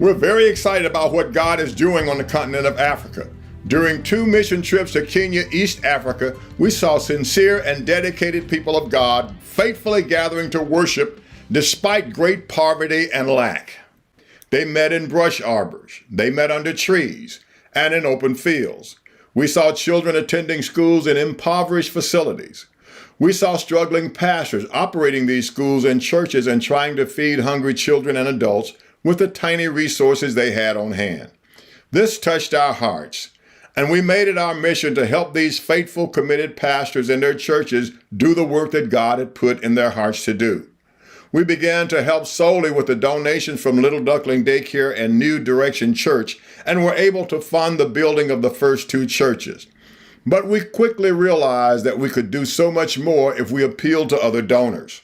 We're very excited about what God is doing on the continent of Africa. During 2 mission trips to Kenya, East Africa, we saw sincere and dedicated people of God faithfully gathering to worship despite great poverty and lack. They met in brush arbors, they met under trees, and in open fields. We saw children attending schools in impoverished facilities. We saw struggling pastors operating these schools and churches and trying to feed hungry children and adults with the tiny resources they had on hand. This touched our hearts, and we made it our mission to help these faithful, committed pastors and their churches do the work that God had put in their hearts to do. We began to help solely with the donations from Little Duckling Daycare and New Direction Church, and were able to fund the building of the first 2 churches. But we quickly realized that we could do so much more if we appealed to other donors.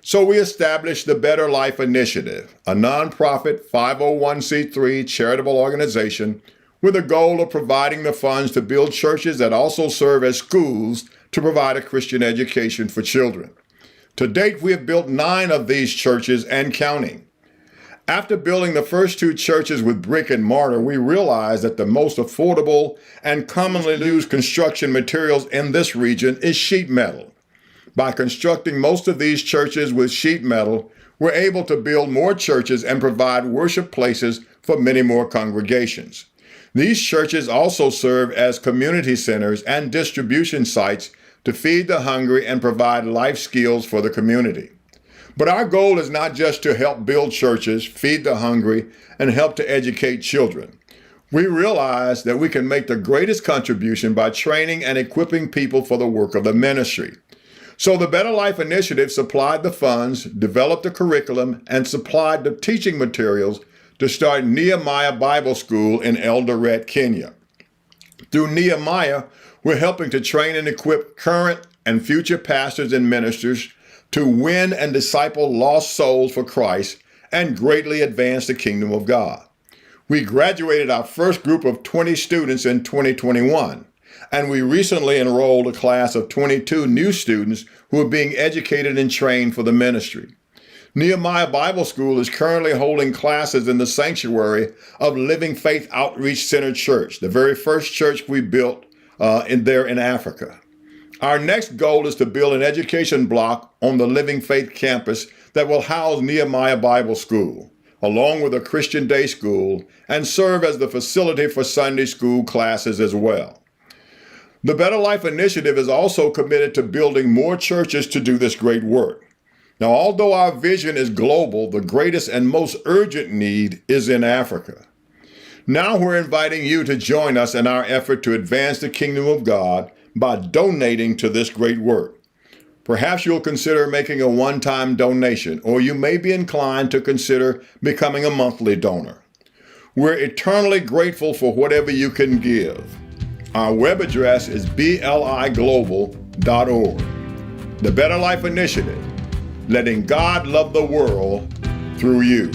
So we established the Better Life Initiative, a nonprofit 501c3 charitable organization with a goal of providing the funds to build churches that also serve as schools to provide a Christian education for children. To date, we have built 9 of these churches and counting. After building the first 2 churches with brick and mortar, we realized that the most affordable and commonly used construction materials in this region is sheet metal. By constructing most of these churches with sheet metal, we're able to build more churches and provide worship places for many more congregations. These churches also serve as community centers and distribution sites to feed the hungry and provide life skills for the community. But our goal is not just to help build churches, feed the hungry, and help to educate children. We realize that we can make the greatest contribution by training and equipping people for the work of the ministry. So the Better Life Initiative supplied the funds, developed the curriculum, and supplied the teaching materials to start Nehemiah Bible School in Eldoret, Kenya. Through Nehemiah, we're helping to train and equip current and future pastors and ministers to win and disciple lost souls for Christ and greatly advance the kingdom of God. We graduated our first group of 20 students in 2021. And we recently enrolled a class of 22 new students who are being educated and trained for the ministry. Nehemiah Bible School is currently holding classes in the sanctuary of Living Faith Outreach Center Church, the very first church we built in Africa. Our next goal is to build an education block on the Living Faith campus that will house Nehemiah Bible School, along with a Christian day school, and serve as the facility for Sunday school classes as well. The Better Life Initiative is also committed to building more churches to do this great work. Now, although our vision is global, the greatest and most urgent need is in Africa. Now we're inviting you to join us in our effort to advance the kingdom of God by donating to this great work. Perhaps you'll consider making a one-time donation, or you may be inclined to consider becoming a monthly donor. We're eternally grateful for whatever you can give. Our web address is bliglobal.org. The Better Life Initiative, letting God love the world through you.